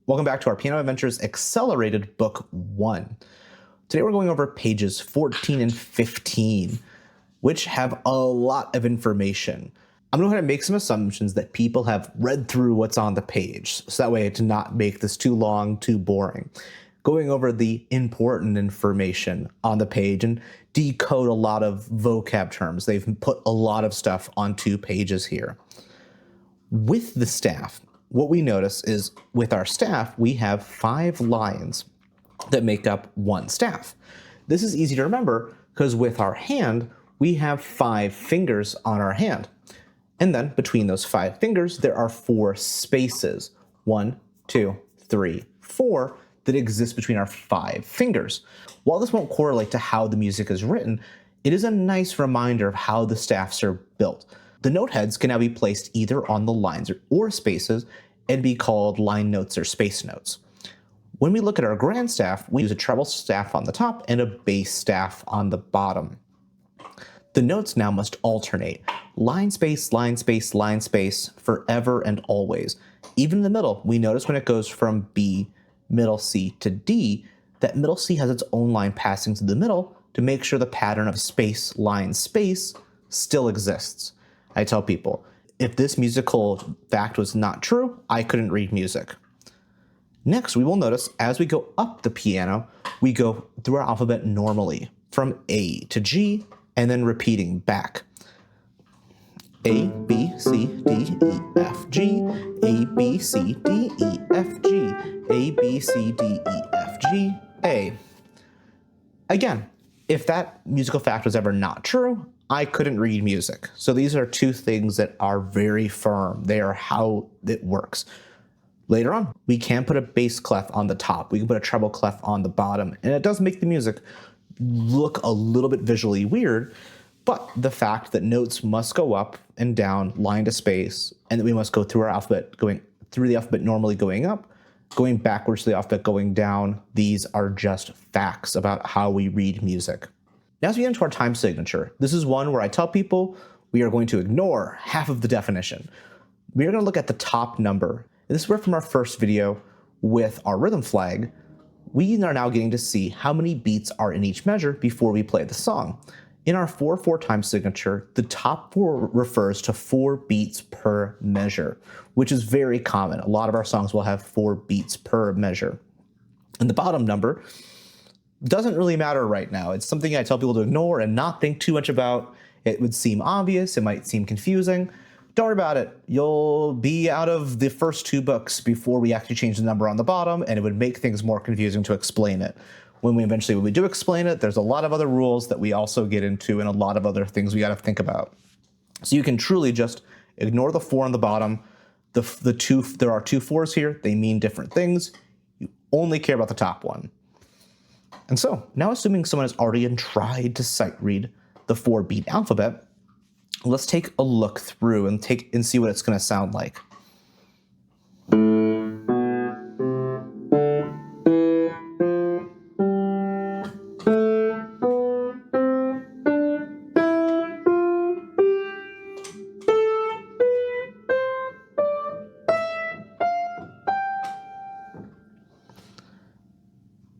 Welcome back to our Piano Adventures Accelerated Book 1. Today we're going over pages 14 and 15, which have a lot of information. I'm going to make some assumptions that people have read through what's on the page, so that way to not make this too long, too boring. Going over the important information on the page and decode a lot of vocab terms. They've put a lot of stuff on 2 pages here. With the staff, what we notice is with our staff, we have 5 lines that make up 1 staff. This is easy to remember because with our hand, we have 5 fingers on our hand. And then between those 5 fingers, there are 4 spaces, 1, 2, 3, 4, that exist between our 5 fingers. While this won't correlate to how the music is written, it is a nice reminder of how the staffs are built. The note heads can now be placed either on the lines or spaces and be called line notes or space notes. When we look at our grand staff, we use a treble staff on the top and a bass staff on the bottom. The notes now must alternate. Line space, line space, line space, forever and always. Even in the middle, we notice when it goes from B, middle C to D, that middle C has its own line passing to the middle to make sure the pattern of space, line, space still exists. I tell people, if this musical fact was not true, I couldn't read music. Next, we will notice as we go up the piano, we go through our alphabet normally, from A to G, and then repeating back. A, B, C, D, E, F, G, A, B, C, D, E, F, G, A, B, C, D, E, F, G, A. Again, if that musical fact was ever not true, I couldn't read music. So these are 2 things that are very firm. They are how it works. Later on, we can put a bass clef on the top. We can put a treble clef on the bottom. And it does make the music look a little bit visually weird, but the fact that notes must go up and down, line to space, and that we must go through our alphabet, going through the alphabet normally going up, going backwards to the alphabet going down, these are just facts about how we read music. Now as we get into our time signature, this is one where I tell people we are going to ignore half of the definition. We are going to look at the top number. This is where from our first video with our rhythm flag, we are now getting to see how many beats are in each measure before we play the song. In our 4/4 time signature, the top 4 refers to 4 beats per measure, which is very common. A lot of our songs will have 4 beats per measure. And the bottom number doesn't really matter right now. It's something I tell people to ignore and not think too much about. It would seem obvious, it might seem confusing. Don't worry about it. You'll be out of the first 2 books before we actually change the number on the bottom, and it would make things more confusing to explain it. When we do explain it, there's a lot of other rules that we also get into and a lot of other things we got to think about. So you can truly just ignore the 4 on the bottom. There are 2 4s here. They mean different things. You only care about the top one. And so now assuming someone has already tried to sight read the 4-beat alphabet, let's take a look through and see what it's going to sound like.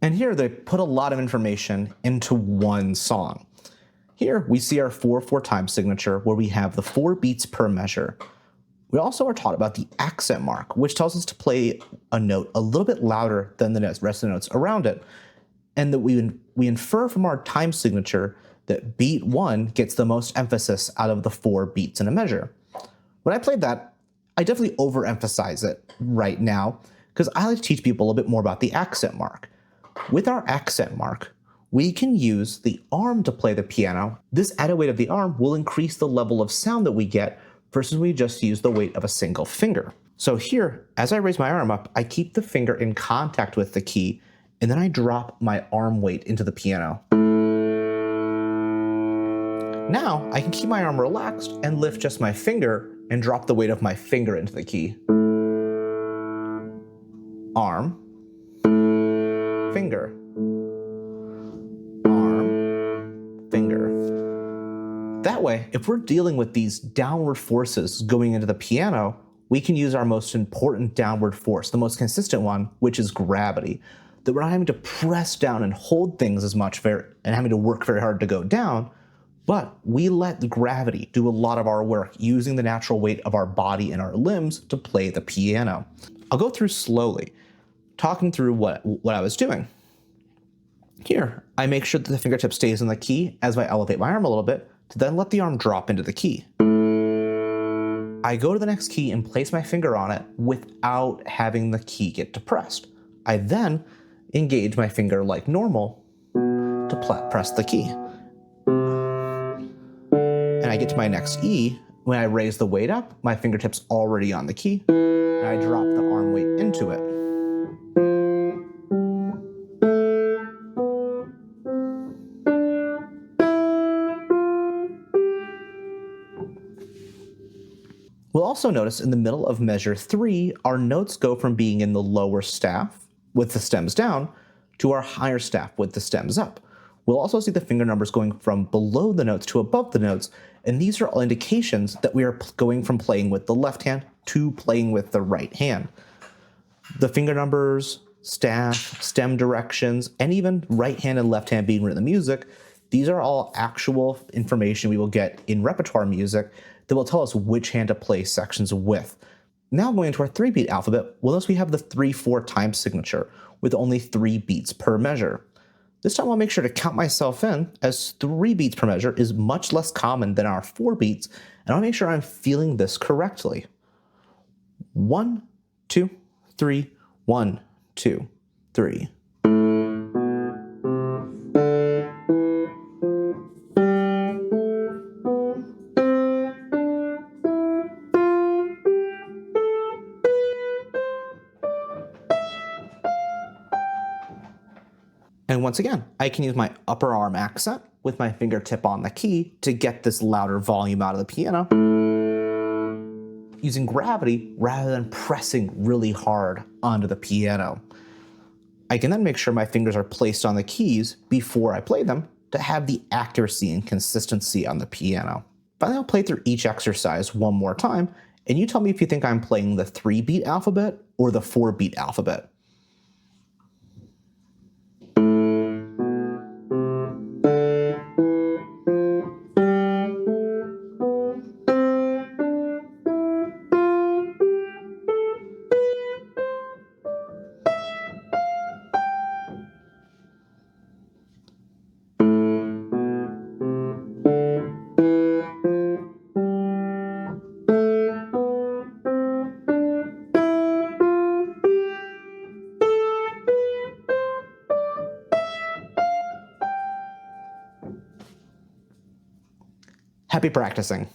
And here they put a lot of information into one song. Here we see our 4/4 time signature where we have the 4 beats per measure. We also are taught about the accent mark, which tells us to play a note a little bit louder than the rest of the notes around it. And that we infer from our time signature that beat 1 gets the most emphasis out of the 4 beats in a measure. When I played that, I definitely overemphasize it right now because I like to teach people a little bit more about the accent mark. With our accent mark, we can use the arm to play the piano. This added weight of the arm will increase the level of sound that we get versus we just use the weight of a single finger. So here, as I raise my arm up, I keep the finger in contact with the key, and then I drop my arm weight into the piano. Now, I can keep my arm relaxed and lift just my finger and drop the weight of my finger into the key. Arm, finger, arm, finger. That way, if we're dealing with these downward forces going into the piano, we can use our most important downward force, the most consistent one, which is gravity. That we're not having to press down and hold things as much and having to work very hard to go down, but we let gravity do a lot of our work using the natural weight of our body and our limbs to play the piano. I'll go through slowly, talking through what I was doing. Here, I make sure that the fingertip stays in the key as I elevate my arm a little bit to then let the arm drop into the key. I go to the next key and place my finger on it without having the key get depressed. I then engage my finger like normal to press the key. And I get to my next E. When I raise the weight up, my fingertip's already on the key, and I drop the arm weight into it. We'll also notice in the middle of measure 3, our notes go from being in the lower staff with the stems down to our higher staff with the stems up. We'll also see the finger numbers going from below the notes to above the notes, and these are all indications that we are going from playing with the left hand to playing with the right hand. The finger numbers, staff, stem directions, and even right hand and left hand being written in the music, these are all actual information we will get in repertoire music that will tell us which hand to play sections with. Now going into our 3-beat alphabet, we'll notice we have the 3/4 time signature with only 3 beats per measure. This time I'll make sure to count myself in, as 3 beats per measure is much less common than our 4 beats, and I'll make sure I'm feeling this correctly. 1, 2, 3, 1, 2, 3. And once again, I can use my upper arm accent with my fingertip on the key to get this louder volume out of the piano, using gravity rather than pressing really hard onto the piano. I can then make sure my fingers are placed on the keys before I play them to have the accuracy and consistency on the piano. Finally, I'll play through each exercise one more time, and you tell me if you think I'm playing the 3-beat alphabet or the 4-beat alphabet. Happy practicing.